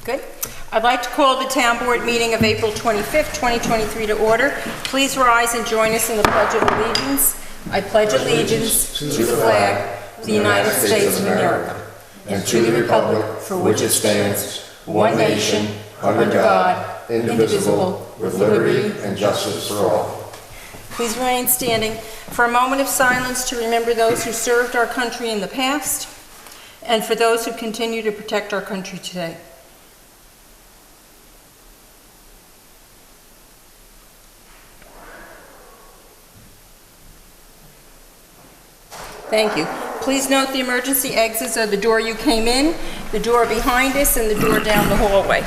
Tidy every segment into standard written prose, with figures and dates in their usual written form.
Good. I'd like to call the Town Board meeting of April 25th, 2023 to order. Please rise and join us in the Pledge of Allegiance. I pledge allegiance to the flag of the United States of America and to the republic for which it stands, one nation, under God, indivisible, with liberty and justice for all. Please remain standing for a moment of silence to remember those who served our country in the past and for those who continue to protect our country today. Thank you. Please note the emergency exits are the door you came in, the door behind us, and the door down the hallway.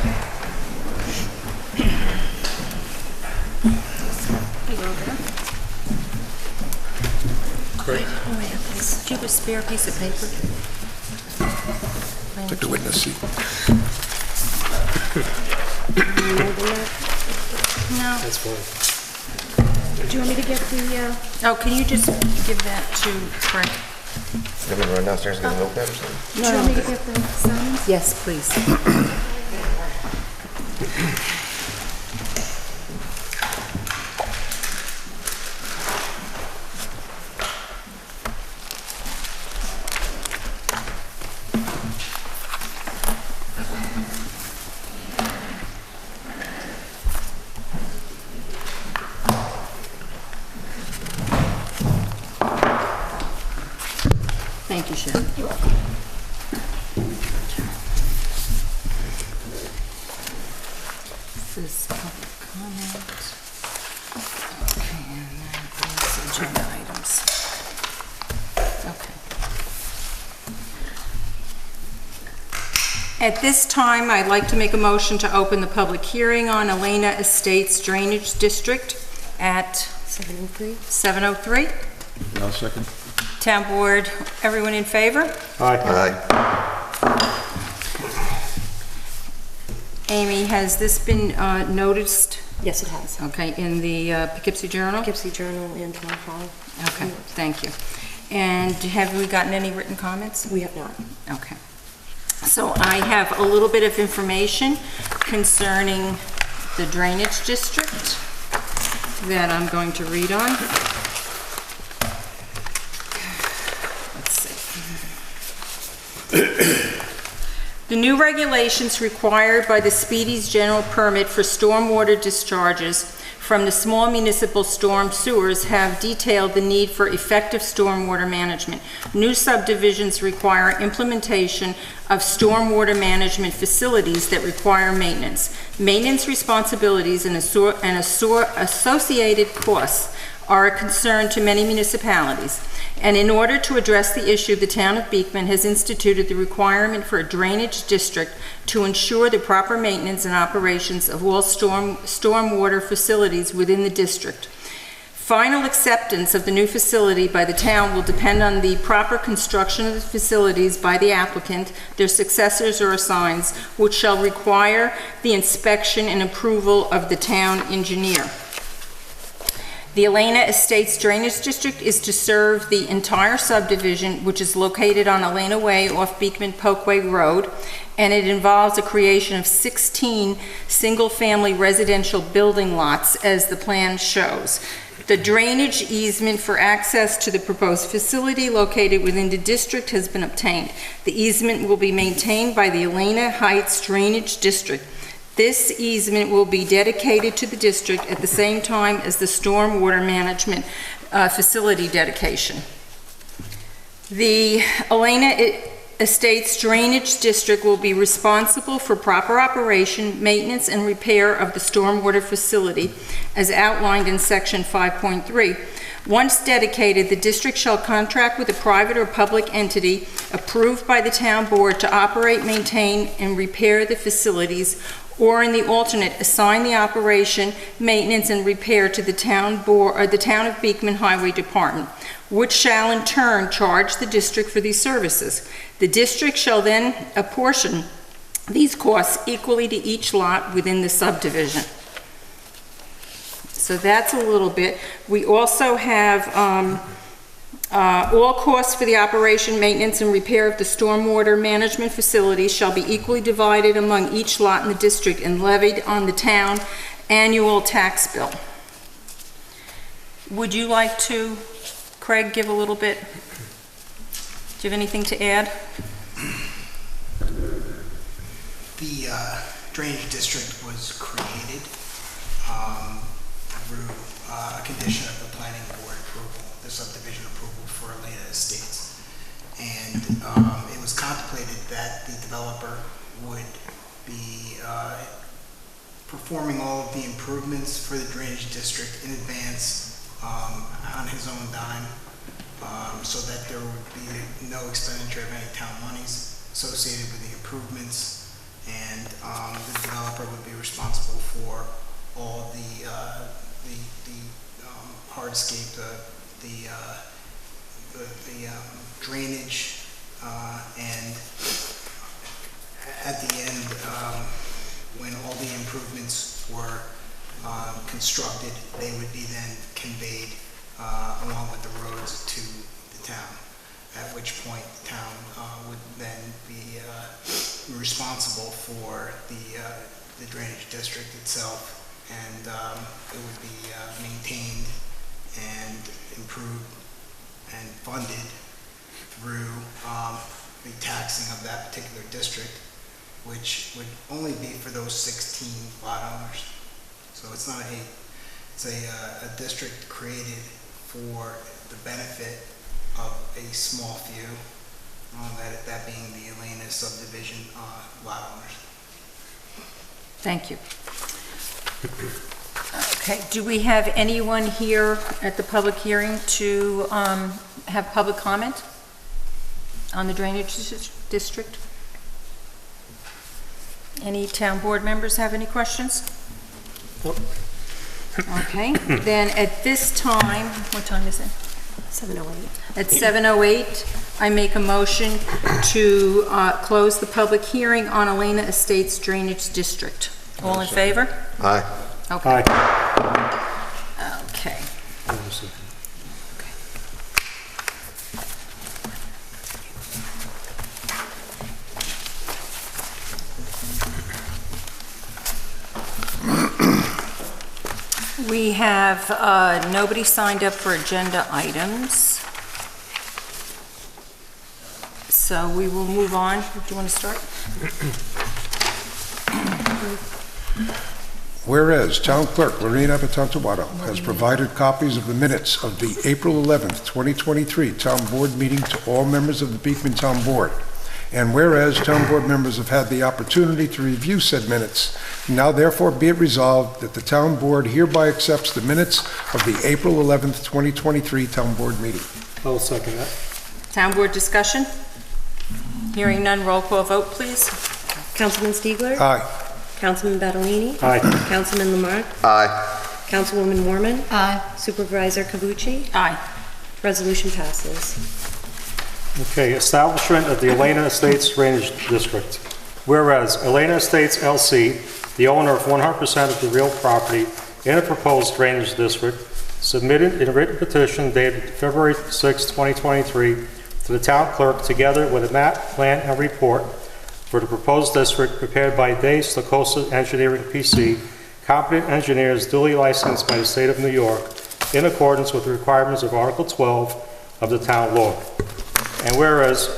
Great. Do you have a spare piece of paper? Take the witness seat. No. That's fine. Do you want me to get the, Oh, can you just give that to Frank? You want me to run downstairs and get a notepad or something? do you want me to get the signs? Yes, please. Thank you, Sharon. You're welcome. This is public comment. Okay, and then these agenda items. Okay. At this time, I'd like to make a motion to open the public hearing on Elena Estates Drainage District at 703. I'll second. Town Board, everyone in favor? Aye. Amy, has this been noticed? Yes, it has. Okay, in the Poughkeepsie Journal? Poughkeepsie Journal and Town Hall. Okay, thank you. And have we gotten any written comments? We have not. Okay. So I have a little bit of information concerning the drainage district that I'm going to read on. The new regulations required by the Speedy's general permit for stormwater discharges from the small municipal storm sewers have detailed the need for effective stormwater management. New subdivisions require implementation of stormwater management facilities that require maintenance. Maintenance responsibilities and associated costs are a concern to many municipalities. And in order to address the issue, the town of Beekman has instituted the requirement for a drainage district to ensure the proper maintenance and operations of all stormwater facilities within the district. Final acceptance of the new facility by the town will depend on the proper construction of the facilities by the applicant, their successors or assigns, which shall require the inspection and approval of the town engineer. The Elena Estates Drainage District is to serve the entire subdivision, which is located on Elena Way off Beekman Pokeway Road, and it involves a creation of 16 single-family residential building lots, as the plan shows. The drainage easement for access to the proposed facility located within the district has been obtained. The easement will be maintained by the Elena Heights Drainage District. This easement will be dedicated to the district at the same time as the stormwater management facility dedication. The Elena Estates Drainage District will be responsible for proper operation, maintenance, and repair of the stormwater facility as outlined in section 5.3. Once dedicated, the district shall contract with a private or public entity approved by the town board to operate, maintain, and repair the facilities, or in the alternate, assign the operation, maintenance, and repair to the town board or the town of Beekman Highway Department, which shall in turn charge the district for these services. The district shall then apportion these costs equally to each lot within the subdivision. So that's a little bit. We also have All costs for the operation, maintenance, and repair of the stormwater management facilities shall be equally divided among each lot in the district and levied on the town annual tax bill. Would you like to, Craig, give a little bit? Do you have anything to add? The drainage district was created through a condition of the planning board approval, the subdivision approval for Elena Estates. And it was contemplated that the developer would be performing all of the improvements for the drainage district in advance on his own dime, so that there would be no expenditure of any town monies associated with the improvements. And the developer would be responsible for all the hardscape, the drainage, and at the end, when all the improvements were constructed, they would be then conveyed along with the roads to the town. At which point, the town would then be responsible for the drainage district itself, and it would be maintained and improved and funded through the taxing of that particular district, which would only be for those 16 lot owners. So it's not it's a district created for the benefit of a small few, that being the Elena subdivision lot owners. Thank you. Okay, do we have anyone here at the public hearing to have public comment on the drainage district? Any town board members have any questions? Nope. Okay, then at this time, what time is it? 7:08. At 7:08, I make a motion to close the public hearing on Elena Estates Drainage District. All in favor? Aye. Okay. Aye. Okay. We have nobody signed up for agenda items. So we will move on. Do you want to start? Whereas Town Clerk Lorena Batantuato has provided copies of the minutes of the April 11th, 2023 Town Board meeting to all members of the Beekman Town Board. And whereas Town Board members have had the opportunity to review said minutes, now therefore be it resolved that the Town Board hereby accepts the minutes of the April 11th, 2023 Town Board meeting. I'll second that. Town board discussion? Hearing none, roll call vote, please. Councilman Stiegler? Aye. Councilman Badalini? Aye. Councilman Lamarck? Aye. Councilwoman Warman? Aye. Supervisor Cavucci? Aye. Resolution passes. Okay, establishment of the Elena Estates Drainage District. Whereas Elena Estates LC, the owner of 100% of the real property in a proposed drainage district, submitted a written petition dated February 6, 2023 to the town clerk together with a map, plan, and report for the proposed district prepared by Day Stokosa Engineering PC, competent engineers duly licensed by the state of New York in accordance with the requirements of Article 12 of the town law. And whereas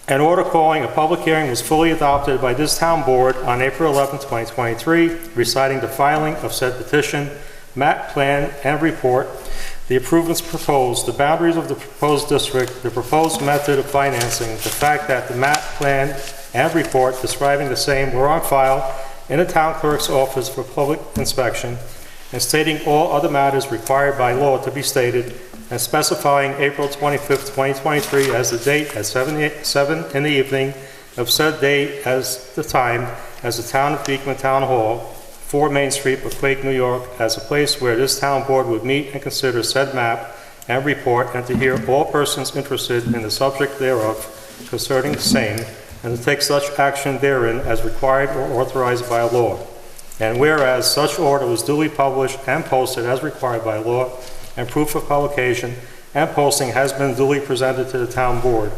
an order calling a public hearing was fully adopted by this town board on April 11, 2023, reciting the filing of said petition, map, plan, and report, the improvements proposed, the boundaries of the proposed district, the proposed method of financing, the fact that the map, plan, and report describing the same were on file in the town clerk's office for public inspection, and stating all other matters required by law to be stated, and specifying April 25th, 2023 as the date at 7 in the evening of said date as the time as the Town of Beekman Town Hall, 4 Main Street, Bucquoik, New York, as a place where this town board would meet and consider said map and report, and to hear all persons interested in the subject thereof concerning the same, and to take such action therein as required or authorized by law. And whereas such order was duly published and posted as required by law, and proof of publication and posting has been duly presented to the town board.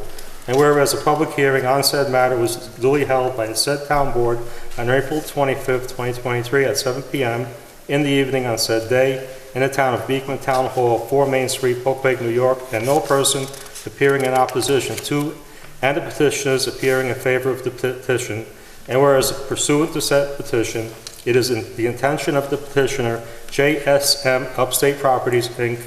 And whereas a public hearing on said matter was duly held by the said town board on April 25th, 2023 at 7 p.m. in the evening on said day in the town of Beekman Town Hall, 4 Main Street, Hopehague, New York, and no person appearing in opposition to and the petitioners appearing in favor of the petition. And whereas pursuant to said petition, it is in the intention of the petitioner, JSM Upstate Properties, Inc.,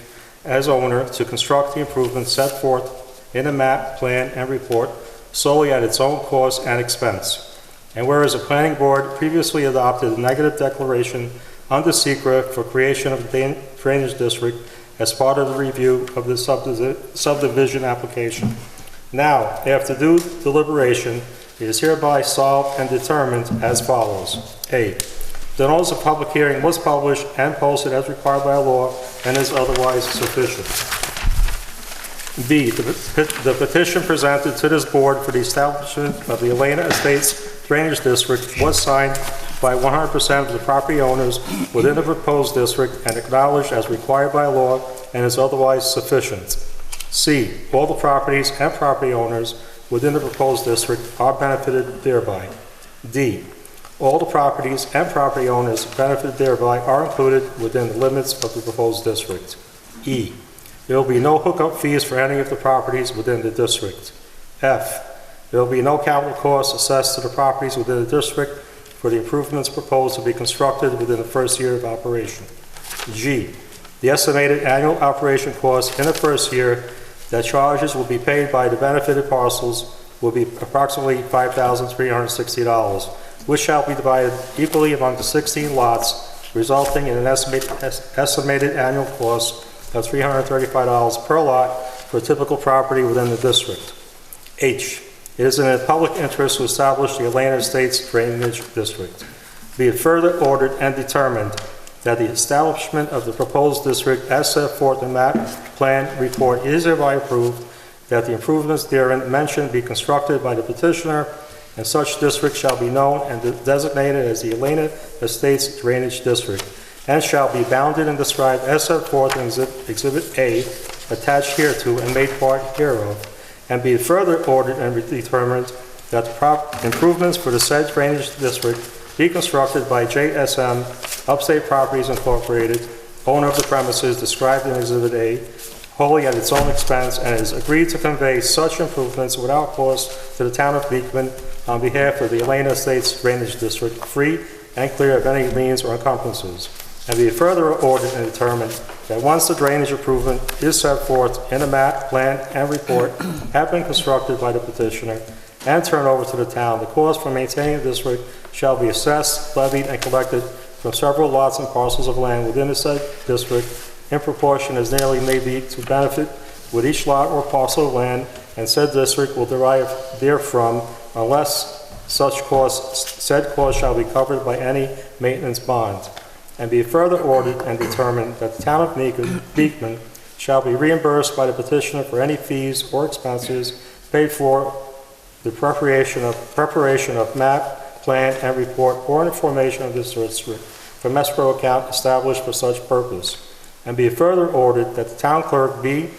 as owner, to construct the improvements set forth in the map, plan, and report solely at its own cost and expense. And whereas the planning board previously adopted a negative declaration under SECRA for creation of the drainage district as part of the review of the subdivision application. Now, after due deliberation, it is hereby solved and determined as follows. A. The notice of public hearing was published and posted as required by law and is otherwise sufficient. B. The petition presented to this board for the establishment of the Elena Estates Drainage District was signed by 100% of the property owners within the proposed district and acknowledged as required by law and is otherwise sufficient. C. All the properties and property owners within the proposed district are benefited thereby. D. All the properties and property owners benefited thereby are included within the limits of the proposed district. E. There will be no hookup fees for any of the properties within the district. F. There will be no capital costs assessed to the properties within the district for the improvements proposed to be constructed within the first year of operation. G. The estimated annual operation cost in the first year that charges will be paid by the benefited parcels will be approximately $5,360, which shall be divided equally among the 16 lots, resulting in an estimated annual cost of $335 per lot for a typical property within the district. H. It is in the public interest to establish the Elena Estates Drainage District. Be it further ordered and determined that the establishment of the proposed district as set forth in map, plan, report is hereby approved, that the improvements therein mentioned be constructed by the petitioner, and such district shall be known and designated as the Elena Estates Drainage District, and shall be bounded and described as set forth in Exhibit A, attached hereto and made part hereof, and be it further ordered and determined that the improvements for the said drainage district be constructed by JSM Upstate Properties Incorporated, owner of the premises described in Exhibit A, wholly at its own expense, and is agreed to convey such improvements without cost to the town of Beekman on behalf of the Elena Estates Drainage District, free and clear of any liens or encumbrances. And be further ordered and determined that once the drainage improvement is set forth in a map, plan, and report have been constructed by the petitioner and turned over to the town, the cost for maintaining the district shall be assessed, levied, and collected from several lots and parcels of land within the said district in proportion as nearly may be to benefit with each lot or parcel of land, and said district will derive therefrom unless said cost shall be covered by any maintenance bond. And be further ordered and determined that the town of Beekman shall be reimbursed by the petitioner for any fees or expenses paid for the preparation of map, plan, and report or information of this district from escrow account established for such purpose. And be further ordered that the town clerk be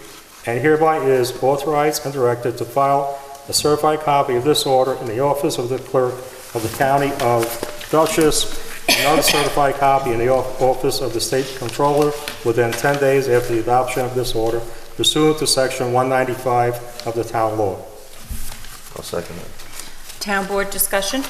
and hereby is authorized and directed to file a certified copy of this order in the office of the clerk of the county of Dutchess, another certified copy in the office of the state controller within 10 days after the adoption of this order, pursuant to section 195 of the town law. I'll second that. Town board discussion?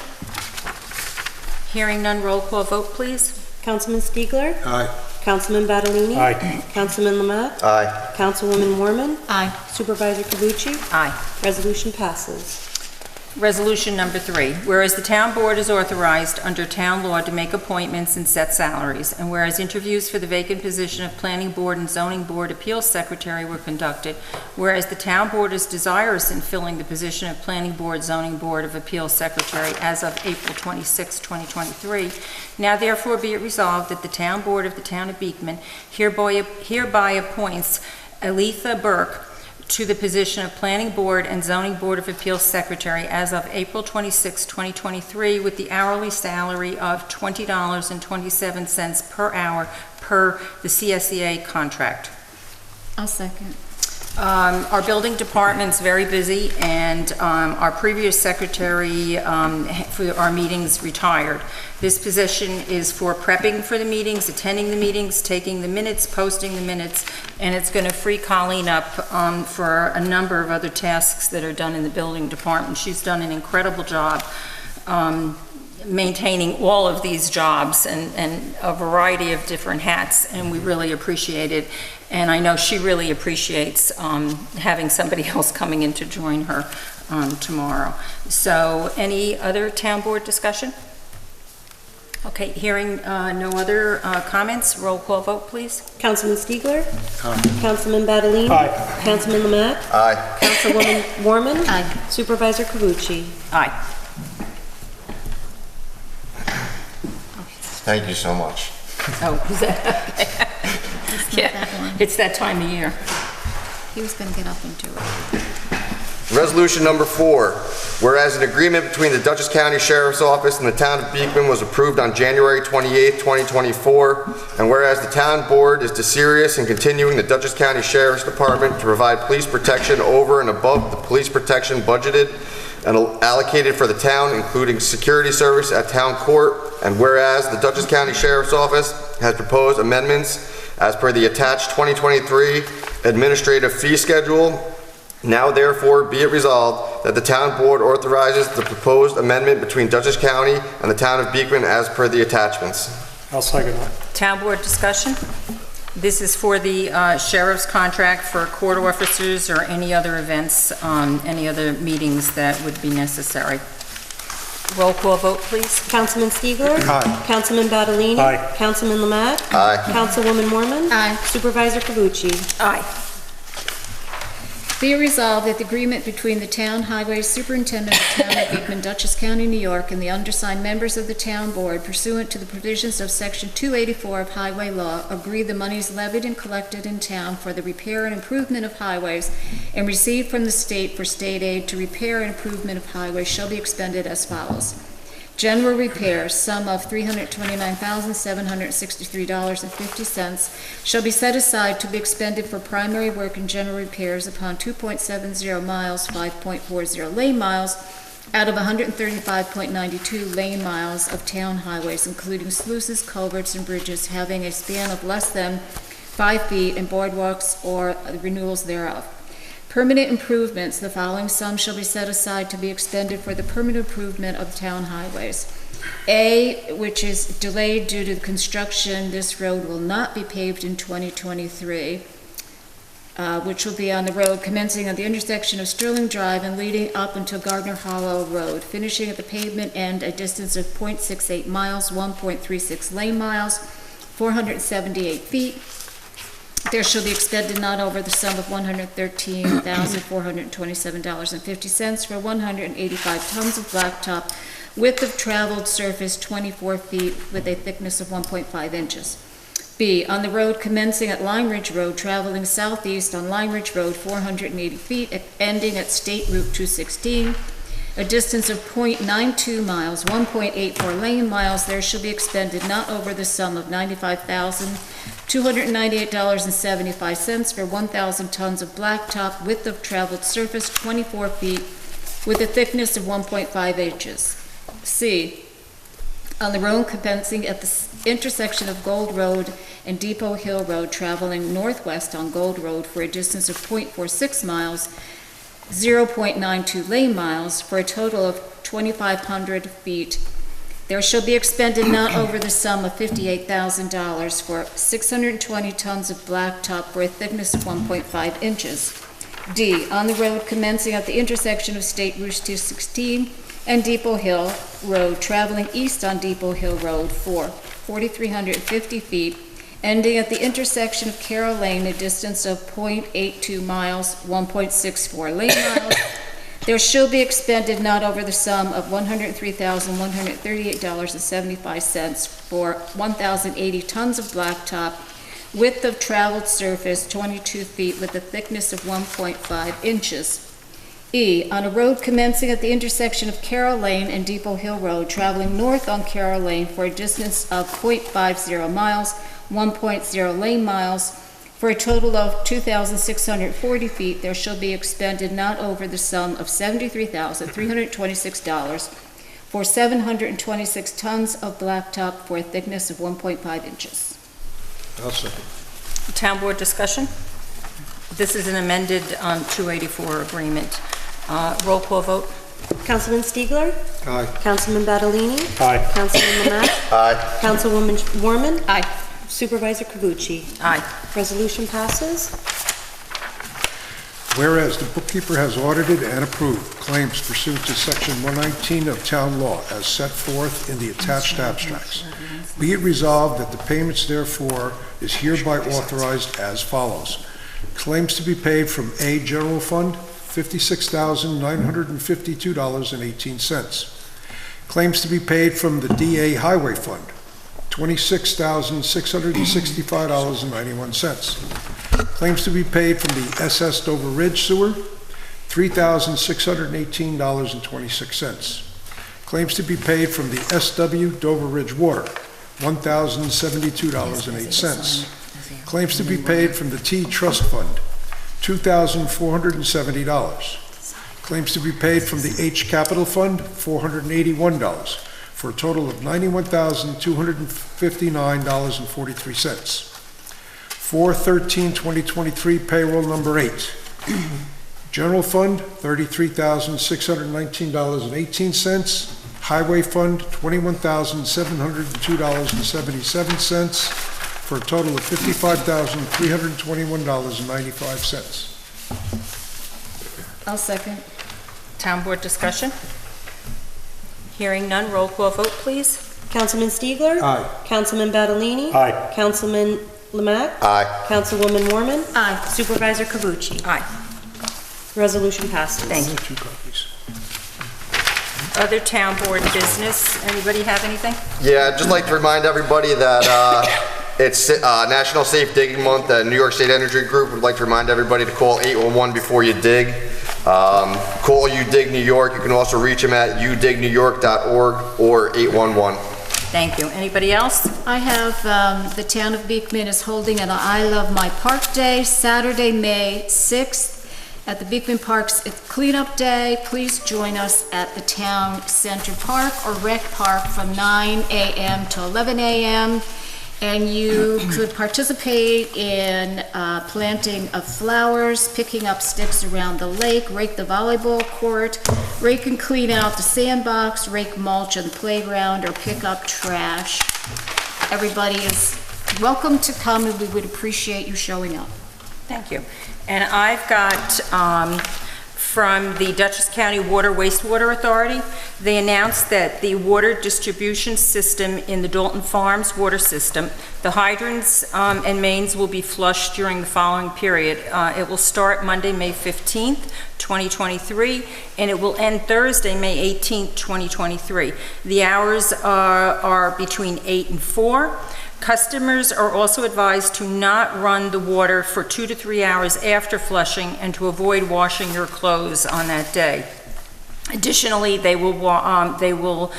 Hearing none, roll call vote, please. Councilman Stiegler? Aye. Councilman Badalini? Aye. Councilman Lamont? Aye. Councilwoman Mormon? Aye. Supervisor Cavucci? Aye. Resolution passes. Resolution number 3, whereas the town board is authorized under town law to make appointments and set salaries, and whereas interviews for the vacant position of planning board and zoning board appeals secretary were conducted, whereas the town board is desirous in filling the position of planning board, zoning board of appeals secretary as of April 26, 2023, now therefore be it resolved that the town board of the town of Beekman hereby appoints Aletha Burke to the position of Planning Board and Zoning Board of Appeals Secretary as of April 26, 2023, with the hourly salary of $20.27 per hour per the CSEA contract. I'll second. Our building department's very busy, and our previous secretary for our meetings retired. This position is for prepping for the meetings, attending the meetings, taking the minutes, posting the minutes, and it's going to free Colleen up for a number of other tasks that are done in the building department. She's done an incredible job maintaining all of these jobs and a variety of different hats, and we really appreciate it. And I know she really appreciates having somebody else coming in to join her tomorrow. So any other town board discussion? Okay, hearing no other comments, roll call vote, please. Councilman Stiegler? Councilman Badalini? Aye. Councilman Lamette? Aye. Councilwoman Warman? Aye. Supervisor Cavucci? Aye. Thank you so much. Oh, is that, yeah, it's that time of year. He was going to get up and do it. Resolution number 4, whereas an agreement between the Dutchess County Sheriff's Office and the town of Beekman was approved on January 28, 2024, and whereas the town board is desirous in continuing the Dutchess County Sheriff's Department to provide police protection over and above the police protection budgeted and allocated for the town, including security service at town court, and whereas the Dutchess County Sheriff's Office has proposed amendments as per the attached 2023 administrative fee schedule, now therefore be it resolved that the town board authorizes the proposed amendment between Dutchess County and the town of Beekman as per the attachments. I'll second that. Town board discussion? This is for the sheriff's contract for court officers or any other events, any other meetings that would be necessary. Roll call vote, please. Councilman Stiegler? Aye. Councilman Badalini? Aye. Councilman Lamette? Aye. Councilwoman Warman? Aye. Supervisor Cavucci? Aye. Be it resolved that the agreement between the Town Highway Superintendent of the Town of Beekman, Dutchess County, New York, and the undersigned members of the Town Board pursuant to the provisions of Section 284 of Highway Law agree the monies levied and collected in town for the repair and improvement of highways and received from the state for state aid to repair and improvement of highways shall be expended as follows. General repairs, sum of $329,763.50 shall be set aside to be expended for primary work and general repairs upon 2.70 miles, 5.40 lane miles out of 135.92 lane miles of town highways, including sluices, culverts, and bridges having a span of less than 5 feet and boardwalks or renewals thereof. Permanent improvements, the following sum shall be set aside to be expended for the permanent improvement of town highways. A, which is delayed due to the construction, this road will not be paved in 2023, which will be on the road commencing at the intersection of Sterling Drive and leading up until Gardner Hollow Road, finishing at the pavement end a distance of 0.68 miles, 1.36 lane miles, 478 feet. There shall be expended not over the sum of $113,427.50 for 185 tons of blacktop, width of traveled surface 24 feet with a thickness of 1.5 inches. B, on the road commencing at Lime Ridge Road, traveling southeast on Lime Ridge Road 480 feet, ending at State Route 216, a distance of 0.92 miles, 1.84 lane miles, there shall be expended not over the sum of $95,298.75 for 1,000 tons of blacktop, width of traveled surface 24 feet, with a thickness of 1.5 inches. C, on the road commencing at the intersection of Gold Road and Depot Hill Road, traveling northwest on Gold Road for a distance of 0.46 miles, 0.92 lane miles, for a total of 2,500 feet. There shall be expended not over the sum of $58,000 for 620 tons of blacktop for a thickness of 1.5 inches. D, on the road commencing at the intersection of State Route 216 and Depot Hill Road, traveling east on Depot Hill Road for 4,350 feet, ending at the intersection of Carroll Lane, a distance of 0.82 miles, 1.64 lane miles. There shall be expended not over the sum of $103,138.75 for 1,080 tons of blacktop, width of traveled surface 22 feet with a thickness of 1.5 inches. E, on a road commencing at the intersection of Carroll Lane and Depot Hill Road, traveling north on Carroll Lane for a distance of 0.50 miles, 1.0 lane miles, For a total of 2,640 feet, there shall be expended not over the sum of $73,326 for 726 tons of blacktop for a thickness of 1.5 inches. I'll second. Town board discussion? This is an amended 284 agreement. Roll call vote? Councilman Stiegler? Aye. Councilman Badalini? Aye. Councilman Lamag? Aye. Councilwoman Warman? Aye. Supervisor Cavucci? Aye. Resolution passes. Whereas the bookkeeper has audited and approved claims pursuant to Section 119 of Town Law as set forth in the attached abstracts, be it resolved that the payments therefore is hereby authorized as follows. Claims to be paid from A, General Fund, $56,952.18. Claims to be paid from the DA Highway Fund, $26,665.91. Claims to be paid from the SS Dover Ridge Sewer, $3,618.26. Claims to be paid from the SW Dover Ridge Water, $1,072.08. Claims to be paid from the T Trust Fund, $2,470. Claims to be paid from the H Capital Fund, $481, for a total of $91,259.43. 4/13/2023 payroll number 8. General Fund, $33,619.18. Highway Fund, $21,702.77, for a total of $55,321.95. I'll second. Town board discussion? Hearing none, roll call vote, please. Councilman Stiegler? Aye. Councilman Badalini? Aye. Councilman Lamag? Aye. Councilwoman Warman? Aye. Supervisor Cavucci? Aye. Resolution passes. Thank you. 2 copies. Other town board business, anybody have anything? Yeah, I'd just like to remind everybody that it's National Safe Digging Month. The New York State Energy Group would like to remind everybody to call 811 before you dig. Call You Dig New York. You can also reach them at youdignewyork.org or 811. Thank you. Anybody else? I have, the town of Beekman is holding an I Love My Park Day, Saturday, May 6th, at the Beekman Parks Cleanup Day. Please join us at the Town Center Park or Rec Park from 9 a.m. to 11 a.m. And you could participate in planting of flowers, picking up sticks around the lake, rake the volleyball court, rake and clean out the sandbox, rake mulch on the playground, or pick up trash. Everybody is welcome to come, and we would appreciate you showing up. Thank you. And I've got, from the Dutchess County Water Wastewater Authority, they announced that the water distribution system in the Dalton Farms water system, the hydrants and mains will be flushed during the following period. It will start Monday, May 15th, 2023, and it will end Thursday, May 18th, 2023. The hours are between 8 and 4. Customers are also advised to not run the water for 2 to 3 hours after flushing and to avoid washing your clothes on that day. Additionally, they will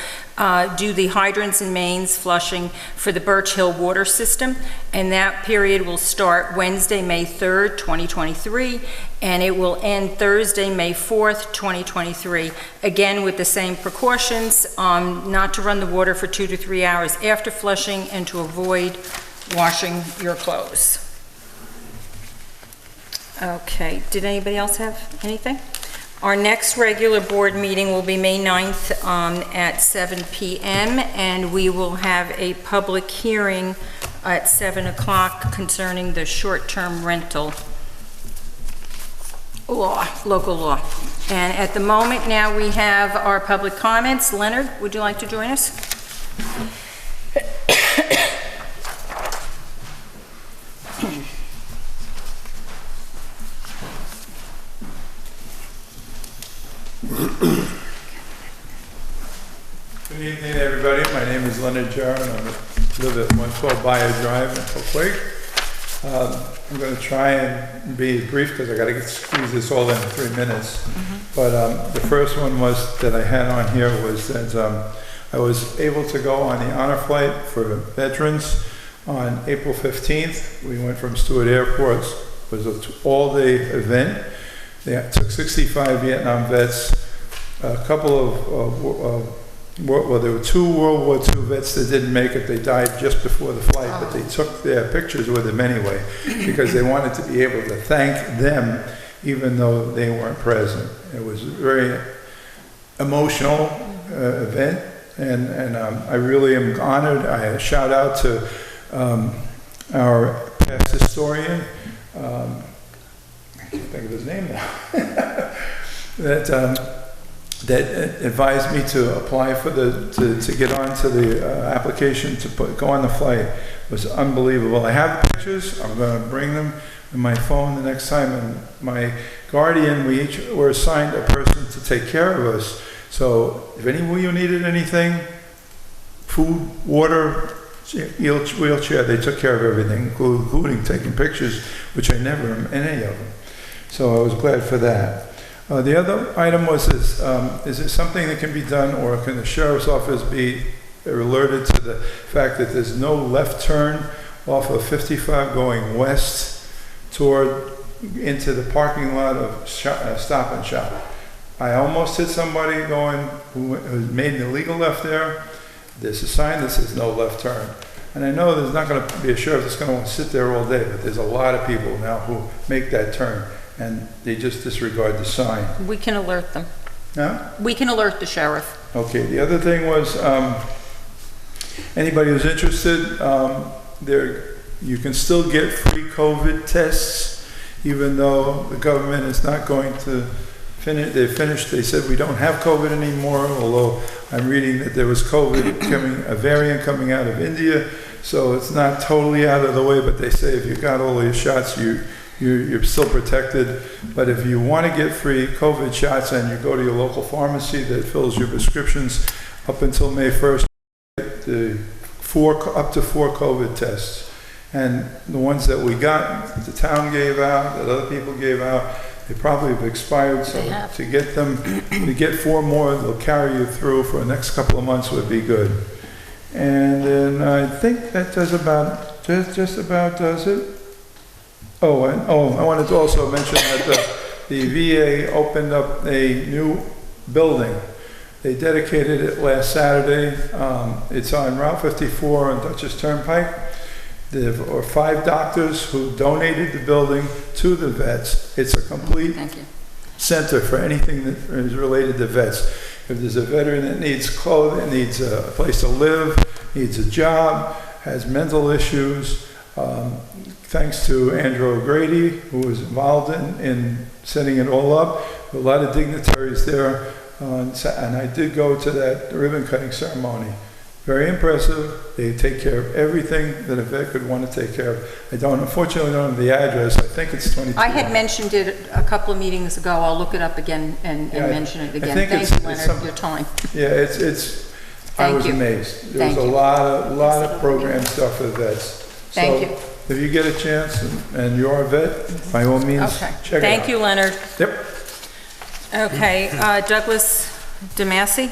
do the hydrants and mains flushing for the Birch Hill water system, and that period will start Wednesday, May 3rd, 2023, and it will end Thursday, May 4th, 2023. Again, with the same precautions, not to run the water for 2 to 3 hours after flushing and to avoid washing your clothes. Okay, did anybody else have anything? Our next regular board meeting will be May 9th at 7 p.m. and we will have a public hearing at 7 o'clock concerning the short-term rental law, local law. And at the moment now we have our public comments. Leonard, would you like to join us? Good evening, everybody. My name is Leonard Jarrett. I live at 112 Bayou Drive in Oakley. I'm going to try and be brief because I got to squeeze this all in 3 minutes. But the first one was that I had on here was that I was able to go on the honor flight for veterans On April 15th, we went from Stewart Airport. It was an all-day event. They took 65 Vietnam vets, a couple of well, there were 2 World War II vets that didn't make it. They died just before the flight, but they took their pictures with them anyway because they wanted to be able to thank them even though they weren't present. It was a very emotional event, and I really am honored. I shout out to our past historian, I can't think of his name now, that advised me to apply for to get onto the application to go on the flight. It was unbelievable. I have pictures. I'm going to bring them in my phone the next time. And my guardian, we each were assigned a person to take care of us. So if any of you needed anything, food, water, wheelchair, they took care of everything, including taking pictures, which I never am any of them. So I was glad for that. The other item was, is it something that can be done, or can the sheriff's office be alerted to the fact that there's no left turn off of 55 going west into the parking lot of Stop and Shop? I almost hit somebody who made an illegal left there. There's a sign that says no left turn. And I know there's not going to be a sheriff that's going to want to sit there all day, but there's a lot of people now who make that turn, and they just disregard the sign. We can alert them. Huh? We can alert the sheriff. Okay, the other thing was, anybody who's interested, you can still get free COVID tests, even though the government is not going to finish. They said we don't have COVID anymore, although I'm reading that there was COVID a variant coming out of India, so it's not totally out of the way, but they say if you got all your shots, you're still protected. But if you want to get free COVID shots and you go to your local pharmacy that fills your prescriptions, up until May 1st, you get up to 4 COVID tests. And the ones that we got, that the town gave out, that other people gave out, they probably have expired, so to get 4 more, they'll carry you through for the next couple of months would be good. And then I think that does just about does it. Oh, I wanted to also mention that the VA opened up a new building. They dedicated it last Saturday. It's on Route 54 on Dutchess Turnpike. There are 5 doctors who donated the building to the vets. It's a complete center for anything that is related to vets. If there's a veteran that needs clothing, needs a place to live, needs a job, has mental issues, thanks to Andrew O'Grady, who was involved in setting it all up. A lot of dignitaries there, and I did go to that ribbon cutting ceremony. Very impressive. They take care of everything that a vet could want to take care of. Unfortunately, don't have the address. I think it's 22. I had mentioned it a couple of meetings ago. I'll look it up again and mention it again. Thank you, Leonard, for your time. Yeah, I was amazed. There was a lot of program stuff for vets. Thank you. If you get a chance and you're a vet, by all means, check it out. Thank you, Leonard. Yep. Okay, Douglas DeMasi.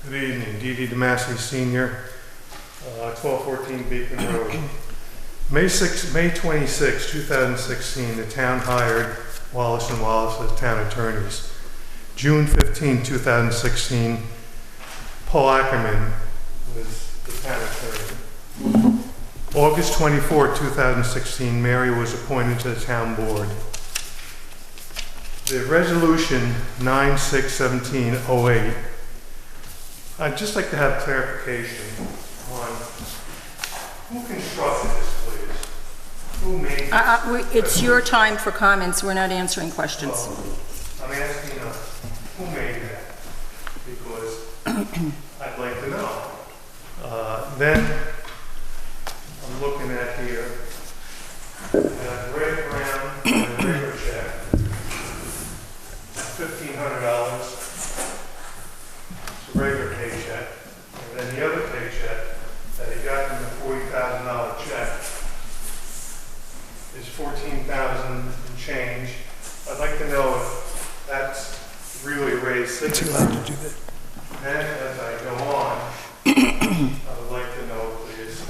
Good evening, D.D. DeMasi Sr., 1214 Beekman Road. May 26, 2016, the town hired Wallace & Wallace as town attorneys. June 15, 2016, Paul Ackerman was the town attorney. August 24, 2016, Mary was appointed to the town board. The resolution 961708, I'd just like to have clarification on who constructed this, please. who made this? It's your time for comments, we're not answering questions. I'm asking who made that, because I'd like to know. Then, I'm looking at here, Ray Brown, and a regular check, $1,500, it's a regular paycheck, and then the other paycheck that he got from the $40,000 check is $14,000 and change. I'd like to know if that's really a raised signature. Then, as I go on, I would like to know, please.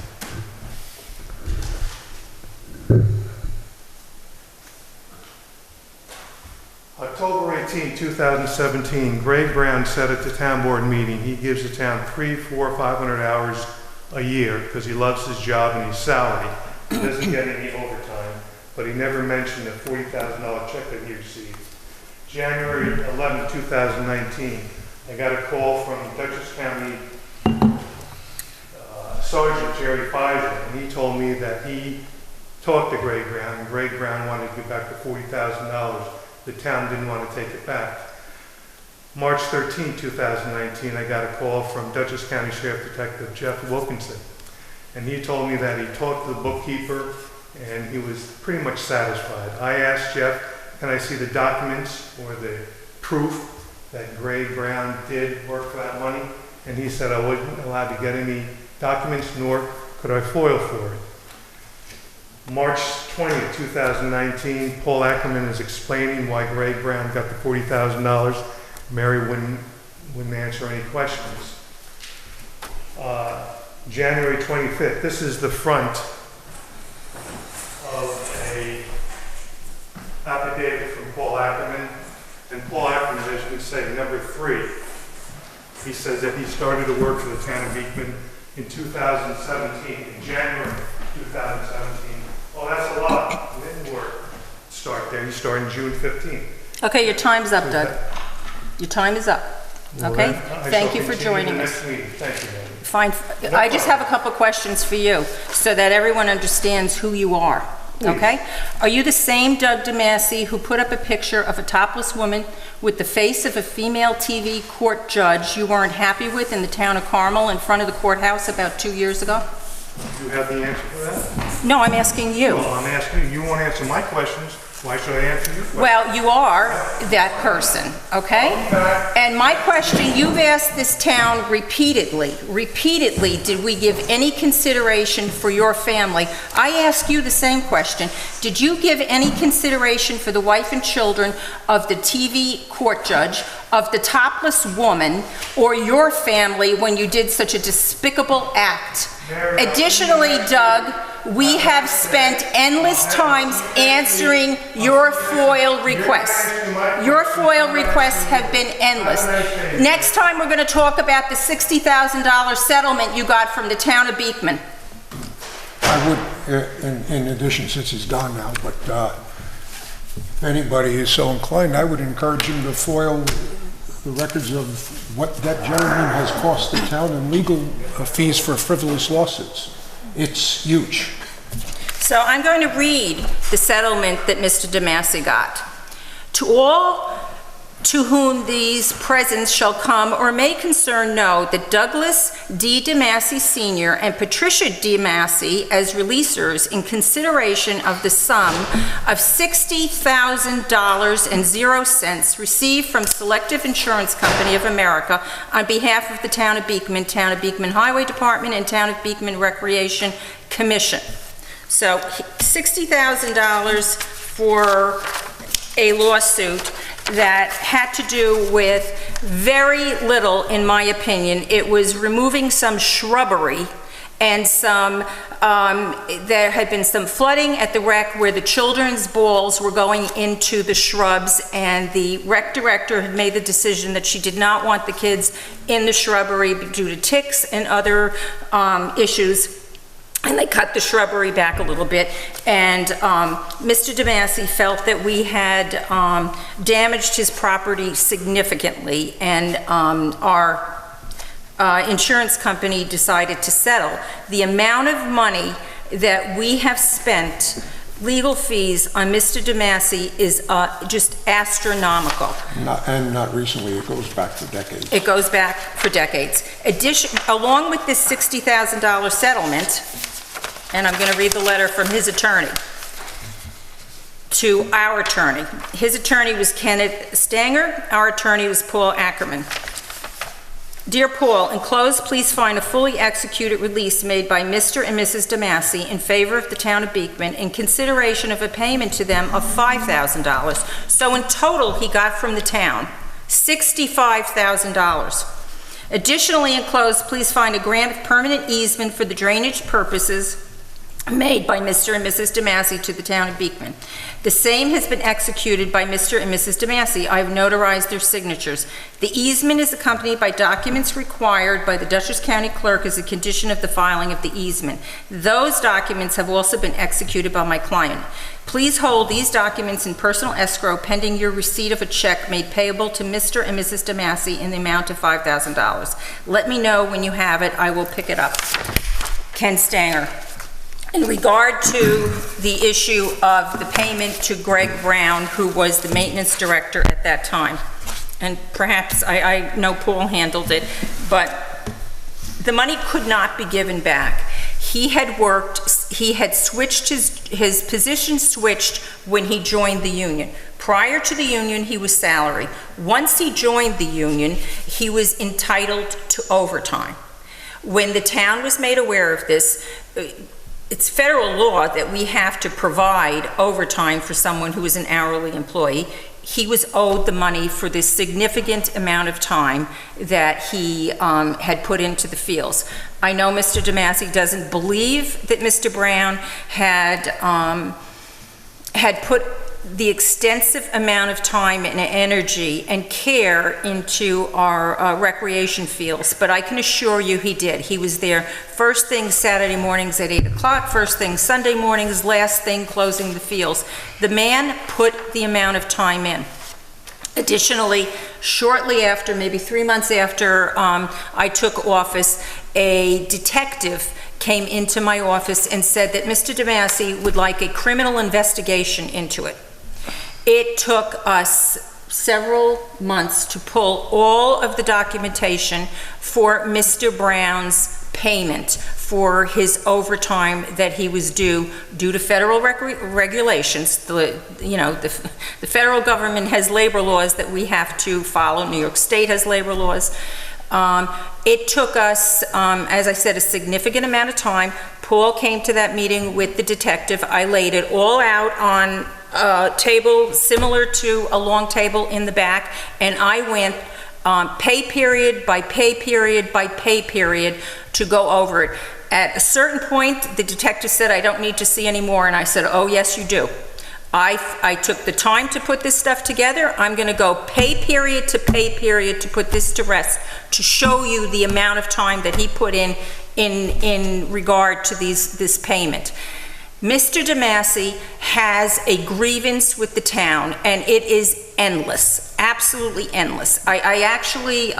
October 18, 2017, Greg Brown said at the town board meeting, he gives the town 300, 400, 500 hours a year because he loves his job and he's salaried. He doesn't get any overtime, but he never mentioned the $40,000 check that he received. January 11, 2019, I got a call from Dutchess County Sergeant Jerry Pfizer, and he told me that he talked to Greg Brown, and Greg Brown wanted to give back the $40,000. The town didn't want to take it back. March 13, 2019, I got a call from Dutchess County Sheriff Detective Jeff Wilkinson, and he told me that he talked to the bookkeeper and he was pretty much satisfied. I asked Jeff, can I see the documents or the proof that Greg Brown did work for that money? And he said I wasn't allowed to get any documents, nor could I FOIL for it. March 20th, 2019, Paul Ackerman is explaining why Greg Brown got the $40,000. Mary wouldn't answer any questions. January 25th, this is the front of a affidavit from Paul Ackerman. And Paul Ackerman, as you can say, number 3. He says that he started to work for the town of Beekman in 2017, in January 2017. Well, that's a lot. He didn't start there. He started June 15th. Okay, your time's up, Doug. Your time is up. Well, Okay? then, I Thank shall you for continue joining the us. next meeting. Thank you, Mary. Fine. I just have a couple questions for you so that everyone understands who you are. Okay? Are you the same Doug DeMasi who put up a picture of a topless woman with the face of a female TV court judge you weren't happy with in the town of Carmel in front of the courthouse about 2 years ago? Do you have the answer for that? No, I'm asking you. Well, I'm asking you. You won't answer my questions. Why should I answer your questions? Well, you are that person, okay? And my question, you've asked this town repeatedly, did we give any consideration for your family? I ask you the same question. Did you give any consideration for the wife and children of the TV court judge, of the topless woman, or your family when you did such a despicable act? Additionally, Doug, we have spent endless times answering your FOIL requests. Your FOIL requests have been endless. Next time, we're going to talk about the $60,000 settlement you got from the town of Beekman. I would, in addition, since he's gone now, but if anybody is so inclined, I would encourage him to FOIL the records of what that gentleman has cost the town in legal fees for frivolous lawsuits. It's huge. So I'm going to read the settlement that Mr. DeMasi got. To all to whom these presents shall come or may concern know that Douglas D. DeMasi Sr. and Patricia DeMasi as releasers in consideration of the sum of $60,000.00 received from Selective Insurance Company of America on behalf of the Town of Beekman Highway Department, and Town of Beekman Recreation Commission. So $60,000 for a lawsuit that had to do with very little, in my opinion. It was removing some shrubbery and there had been some flooding at the rec where the children's balls were going into the shrubs, and the rec director had made the decision that she did not want the kids in the shrubbery due to ticks and other issues. And they cut the shrubbery back a little bit, and Mr. DeMasi felt that we had damaged his property significantly, and our insurance company decided to settle. The amount of money that we have spent legal fees on Mr. DeMasi is just astronomical. Not recently, it goes back for decades. It goes back for decades. Along with this $60,000 settlement, and I'm going to read the letter from his attorney to our attorney. His attorney was Kenneth Stanger. Our attorney was Paul Ackerman. Dear Paul, enclosed, please find a fully executed release made by Mr. and Mrs. DeMasi in favor of the town of Beekman in consideration of a payment to them of $5,000. So in total, he got from the town $65,000. Additionally, enclosed, please find a grant of permanent easement for the drainage purposes made by Mr. and Mrs. DeMasi to the town of Beekman. The same has been executed by Mr. and Mrs. DeMasi. I have notarized their signatures. The easement is accompanied by documents required by the Dutchess County Clerk as a condition of the filing of the easement. Those documents have also been executed by my client. Please hold these documents in personal escrow pending your receipt of a check made payable to Mr. and Mrs. DeMasi in the amount of $5,000. Let me know when you have it. I will pick it up. Ken Stanger. In regard to the issue of the payment to Greg Brown, who was the maintenance director at that time, and perhaps I know Paul handled it, but the money could not be given back. He had switched his position switched when he joined the union. Prior to the union, he was salary. Once he joined the union, he was entitled to overtime. When the town was made aware of this, it's federal law that we have to provide overtime for someone who is an hourly employee. He was owed the money for this significant amount of time that he had put into the fields. I know Mr. DeMasi doesn't believe that Mr. Brown had put the extensive amount of time and energy and care into our recreation fields, but I can assure you he did. He was there first thing Saturday mornings at 8 o'clock, first thing Sunday mornings, last thing closing the fields. The man put the amount of time in. Additionally, shortly after, maybe 3 months after I took office, a detective came into my office and said that Mr. DeMasi would like a criminal investigation into it. It took us several months to pull all of the documentation for Mr. Brown's payment for his overtime that he was due to federal regulations. The federal government has labor laws that we have to follow. New York State has labor laws. It took us, as I said, a significant amount of time. Paul came to that meeting with the detective. I laid it all out on a table similar to a long table in the back, and I went pay period by pay period by pay period to go over it. At a certain point, the detective said, "I don't need to see any more," and I said, "Oh, yes, you do. I took the time to put this stuff together. I'm going to go pay period to put this to rest, to show you the amount of time that he put in regard to this payment." Mr. DeMasi has a grievance with the town, and it is endless, absolutely endless. I actually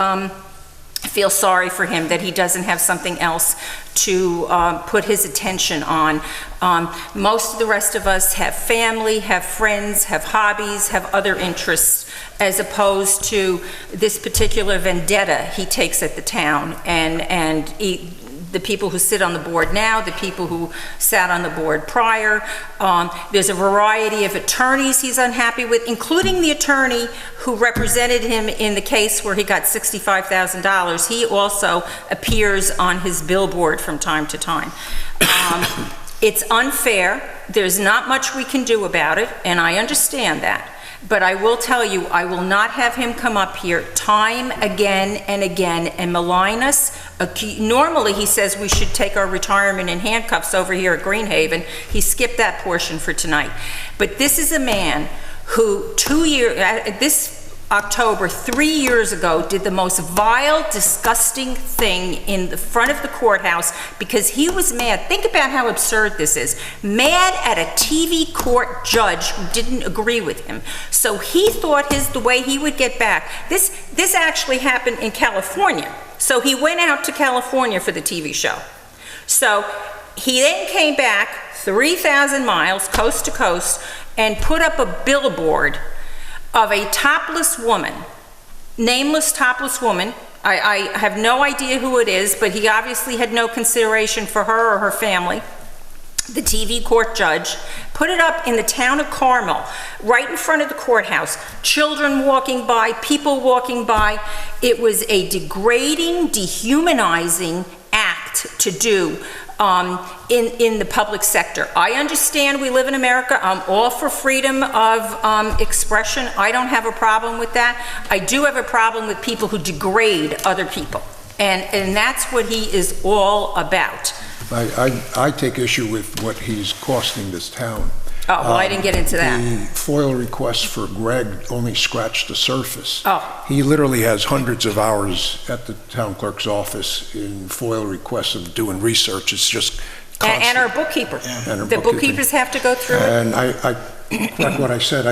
feel sorry for him that he doesn't have something else to put his attention on. Most of the rest of us have family, have friends, have hobbies, have other interests, as opposed to this particular vendetta he takes at the town, and the people who sit on the board now, the people who sat on the board prior. There's a variety of attorneys he's unhappy with, including the attorney who represented him in the case where he got $65,000. He also appears on his billboard from time to time. It's unfair. There's not much we can do about it, and I understand that. But I will tell you, I will not have him come up here time again and again and malign us. Normally, he says we should take our retirement in handcuffs over here at Greenhaven. He skipped that portion for tonight. But this is a man who this October, 3 years ago, did the most vile, disgusting thing in the front of the courthouse because he was mad. Think about how absurd this is. Mad at a TV court judge who didn't agree with him. So he thought the way he would get back. This actually happened in California. So he went out to California for the TV show. So He then came back 3,000 miles, coast to coast, and put up a billboard of a topless woman, nameless topless woman. I have no idea who it is, but he obviously had no consideration for her or her family. The TV court judge put it up in the town of Carmel, right in front of the courthouse. Children walking by, people walking by. It was a degrading, dehumanizing act to do in the public sector. I understand we live in America. I'm all for freedom of expression. I don't have a problem with that. I do have a problem with people who degrade other people. And that's what he is all about. I take issue with what he's costing this town. Oh, well, I didn't get into that. The FOIL request for Greg only scratched the surface. Oh. He literally has hundreds of hours at the town clerk's office in FOIL requests of doing research. It's just constant. And our bookkeeper. And our The bookkeeping. bookkeepers have to go through it. And like what I said,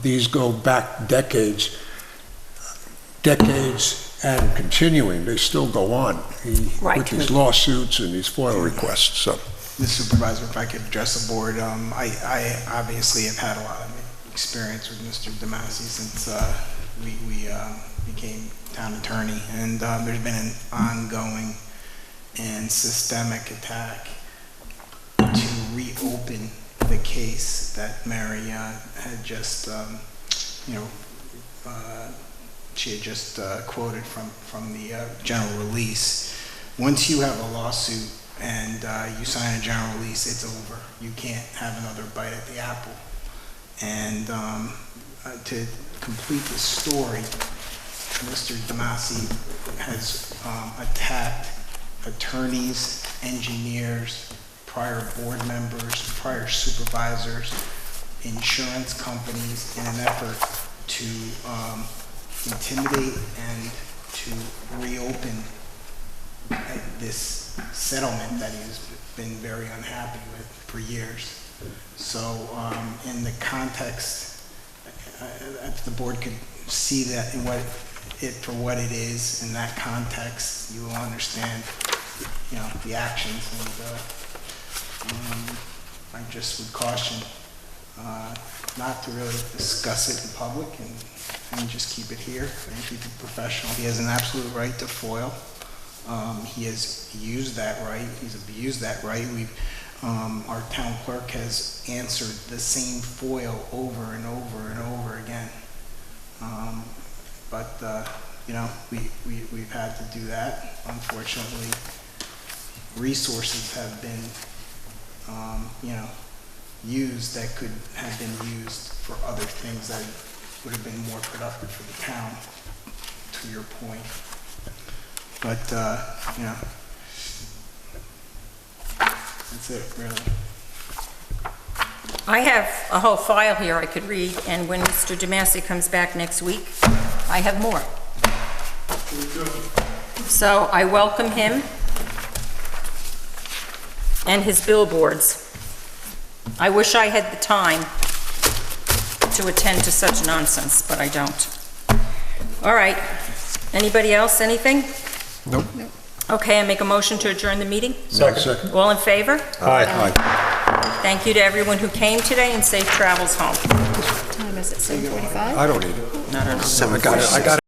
these go back decades and continuing. They still go on. Right. With these lawsuits and these FOIL requests, so. Mr. Supervisor, if I could address the board, I obviously have had a lot of experience with Mr. DeMasi since we became town attorney, and there's been an ongoing and systemic attack to reopen the case that Mary had just, she had just quoted from the general release. Once you have a lawsuit and you sign a general release, it's over. You can't have another bite at the apple. And to complete the story, Mr. DeMasi has attacked attorneys, engineers, prior board members, prior supervisors, insurance companies in an effort to intimidate and to reopen this settlement that he's been very unhappy with for years. So in the context, if the board could see that for what it is in that context, you will understand, the actions. And I just would caution not to really discuss it in public and just keep it here and keep it professional. He has an absolute right to FOIL. He has used that right. He's abused that right. Our town clerk has answered the same FOIL over and over and over again. We've had to do that. Unfortunately, resources have been, used that could have been used for other things that would have been more productive for the town, to your point. But, that's it, really. I have a whole file here I could read, and when Mr. DeMasi comes back next week, I have more. So I welcome him and his billboards. I wish I had the time to attend to such nonsense, but I don't. All right. Anybody else, anything? Nope. Okay, I make a motion to adjourn the meeting. Second. All in favor? Aye. Thank you to everyone who came today, and safe travels home. What time is it, 7:45? I don't need it. No. Seven. I got it.